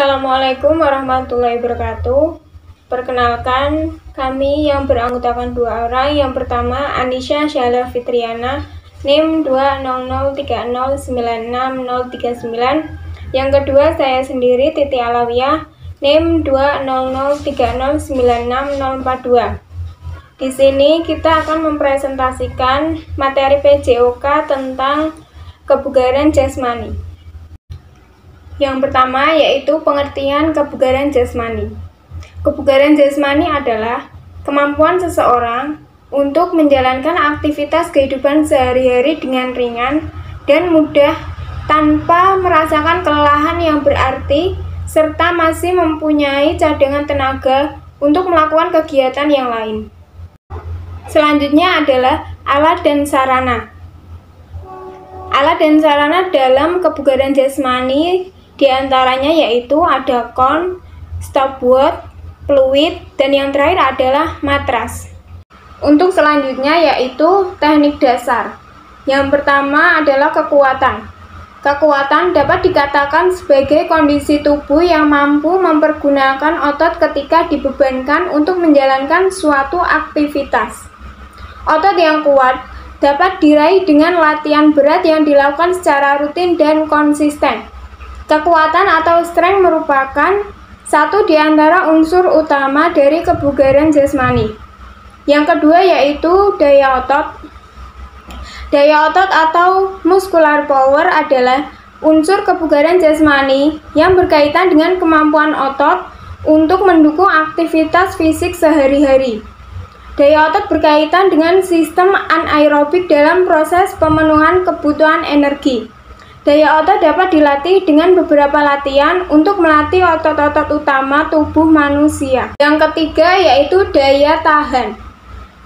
Assalamualaikum warahmatullahi wabarakatuh. Perkenalkan, kami yang beranggotakan 2 orang. Yang pertama, Anisha Syahla Fitriana, NIM 20030966039. Yang kedua, saya sendiri, Titi Alawiyah, NIM 20030966042. Di sini kita akan mempresentasikan materi PJOK tentang kebugaran jasmani. Yang pertama yaitu pengertian kebugaran jasmani. Kebugaran jasmani adalah kemampuan seseorang untuk menjalankan aktivitas kehidupan sehari-hari dengan ringan dan mudah tanpa merasakan kelelahan yang berarti serta masih mempunyai cadangan tenaga untuk melakukan kegiatan yang lain. Selanjutnya adalah alat dan sarana. Alat dan sarana dalam kebugaran jasmani diantaranya yaitu ada kon, stopwatch, fluid, dan yang terakhir adalah matras. Untuk selanjutnya yaitu teknik dasar. Yang pertama adalah kekuatan. Kekuatan dapat dikatakan sebagai kondisi tubuh yang mampu mempergunakan otot ketika dibebankan untuk menjalankan suatu aktivitas. Otot yang kuat dapat diraih dengan latihan berat yang dilakukan secara rutin dan konsisten. Kekuatan atau strength merupakan satu di antara unsur utama dari kebugaran jasmani. Yang kedua yaitu daya otot. Daya otot atau muscular power adalah unsur kebugaran jasmani yang berkaitan dengan kemampuan otot untuk mendukung aktivitas fisik sehari-hari. Daya otot berkaitan dengan sistem anaerobik dalam proses pemenuhan kebutuhan energi. Daya otot dapat dilatih dengan beberapa latihan untuk melatih otot-otot utama tubuh manusia. Yang ketiga yaitu daya tahan.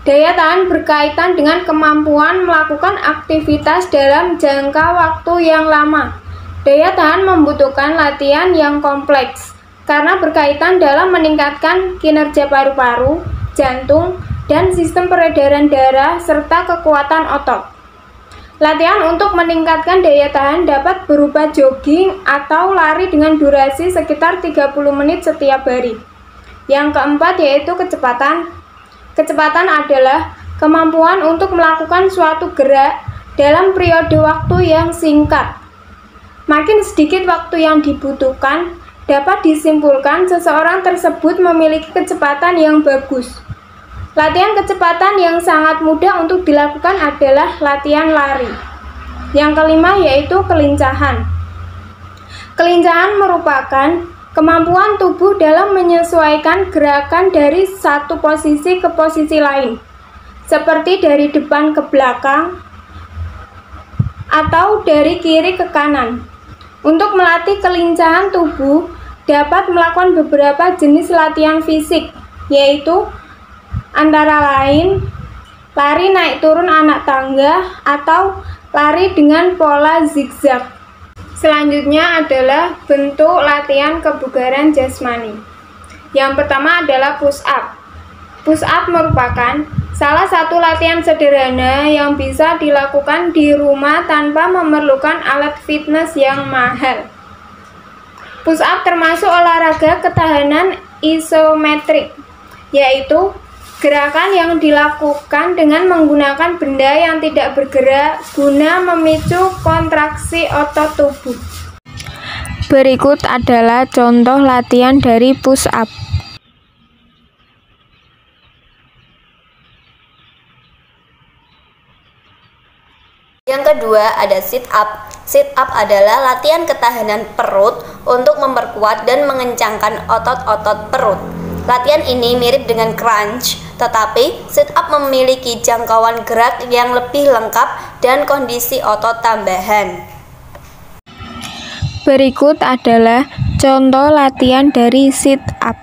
Daya tahan berkaitan dengan kemampuan melakukan aktivitas dalam jangka waktu yang lama. Daya tahan membutuhkan latihan yang kompleks karena berkaitan dalam meningkatkan kinerja paru-paru, jantung, dan sistem peredaran darah serta kekuatan otot. Latihan untuk meningkatkan daya tahan dapat berupa jogging atau lari dengan durasi sekitar 30 menit setiap hari. Yang keempat yaitu kecepatan. Kecepatan adalah kemampuan untuk melakukan suatu gerak dalam periode waktu yang singkat. Makin sedikit waktu yang dibutuhkan, dapat disimpulkan seseorang tersebut memiliki kecepatan yang bagus. Latihan kecepatan yang sangat mudah untuk dilakukan adalah latihan lari. Yang kelima yaitu kelincahan. Kelincahan merupakan kemampuan tubuh dalam menyesuaikan gerakan dari satu posisi ke posisi lain, seperti dari depan ke belakang atau dari kiri ke kanan. Untuk melatih kelincahan tubuh, dapat melakukan beberapa jenis latihan fisik, yaitu antara lain lari naik turun anak tangga atau lari dengan pola zigzag. Selanjutnya adalah bentuk latihan kebugaran jasmani. Yang pertama adalah push up. Push up merupakan salah satu latihan sederhana yang bisa dilakukan di rumah tanpa memerlukan alat fitness yang mahal. Push up termasuk olahraga ketahanan isometrik, yaitu gerakan yang dilakukan dengan menggunakan benda yang tidak bergerak guna memicu kontraksi otot tubuh. Berikut adalah contoh latihan dari push up. Yang kedua ada sit up. Sit up adalah latihan ketahanan perut untuk memperkuat dan mengencangkan otot-otot perut. Latihan ini mirip dengan crunch, tetapi sit up memiliki jangkauan gerak yang lebih lengkap dan kondisi otot tambahan. Berikut adalah contoh latihan dari sit up.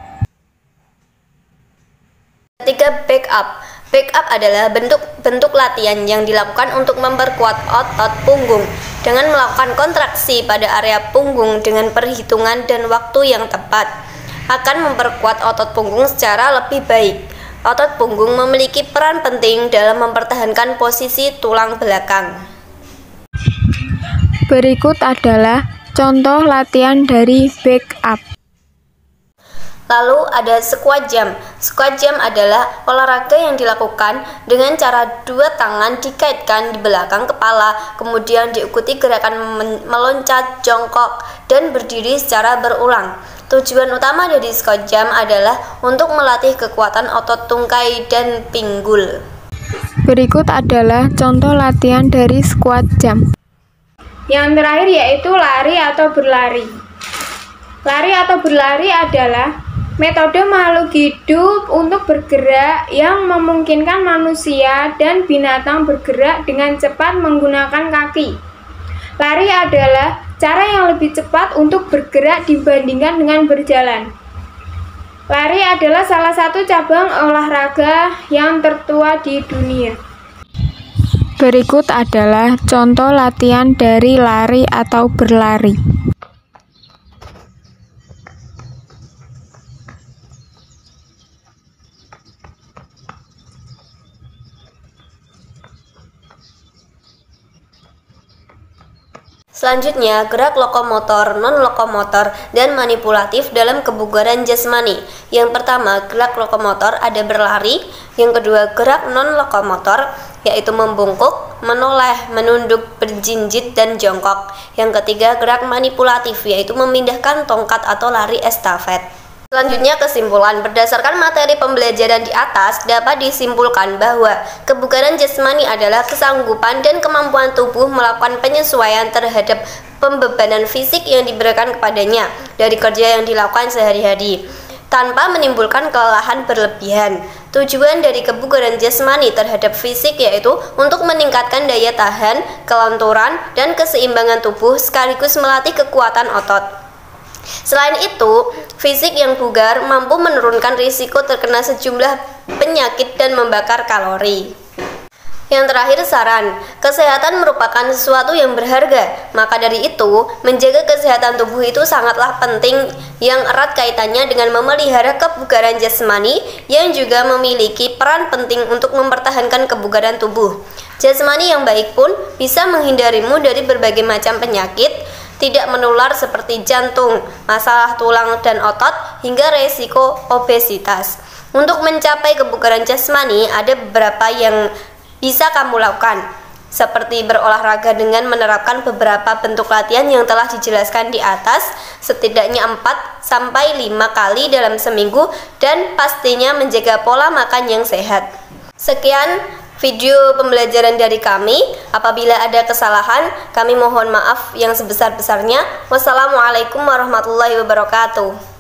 Ketiga, back up. Back up adalah bentuk latihan yang dilakukan untuk memperkuat otot punggung dengan melakukan kontraksi pada area punggung dengan perhitungan dan waktu yang tepat. Akan memperkuat otot punggung secara lebih baik. Otot punggung memiliki peran penting dalam mempertahankan posisi tulang belakang. Berikut adalah contoh latihan dari back up. Lalu ada squat jump. Squat jump adalah olahraga yang dilakukan dengan cara dua tangan dikaitkan di belakang kepala, kemudian diikuti gerakan meloncat, jongkok, dan berdiri secara berulang. Tujuan utama dari squat jump adalah untuk melatih kekuatan otot tungkai dan pinggul. Berikut adalah contoh latihan dari squat jump. Yang terakhir yaitu lari atau berlari. Lari atau berlari adalah metode makhluk hidup untuk bergerak yang memungkinkan manusia dan binatang bergerak dengan cepat menggunakan kaki. Lari adalah cara yang lebih cepat untuk bergerak dibandingkan dengan berjalan. Lari adalah salah satu cabang olahraga yang tertua di dunia. Berikut adalah contoh latihan dari lari atau berlari. Selanjutnya, gerak lokomotor, non-lokomotor, dan manipulatif dalam kebugaran jasmani. Yang pertama, gerak lokomotor ada berlari. Yang kedua, gerak non-lokomotor, yaitu membungkuk, menoleh, menunduk, berjinjit, dan jongkok. Yang ketiga, gerak manipulatif, yaitu memindahkan tongkat atau lari estafet. Selanjutnya, kesimpulan. Berdasarkan materi pembelajaran di atas, dapat disimpulkan bahwa kebugaran jasmani adalah kesanggupan dan kemampuan tubuh melakukan penyesuaian terhadap pembebanan fisik yang diberikan kepadanya dari kerja yang dilakukan sehari-hari, tanpa menimbulkan kelelahan berlebihan. Tujuan dari kebugaran jasmani terhadap fisik yaitu untuk meningkatkan daya tahan, kelenturan, dan keseimbangan tubuh sekaligus melatih kekuatan otot. Selain itu, fisik yang bugar mampu menurunkan risiko terkena sejumlah penyakit dan membakar kalori. Yang terakhir, saran. Kesehatan merupakan sesuatu yang berharga. Maka dari itu, menjaga kesehatan tubuh itu sangatlah penting, yang erat kaitannya dengan memelihara kebugaran jasmani yang juga memiliki peran penting untuk mempertahankan kebugaran tubuh. Jasmani yang baik pun bisa menghindarimu dari berbagai macam penyakit tidak menular seperti jantung, masalah tulang dan otot, hingga resiko obesitas. Untuk mencapai kebugaran jasmani, ada beberapa yang bisa kamu lakukan, seperti berolahraga dengan menerapkan beberapa bentuk latihan yang telah dijelaskan di atas, setidaknya 4-5 kali dalam seminggu, dan pastinya menjaga pola makan yang sehat. Sekian video pembelajaran dari kami. Apabila ada kesalahan, kami mohon maaf yang sebesar-besarnya. Wassalamualaikum warahmatullahi wabarakatuh.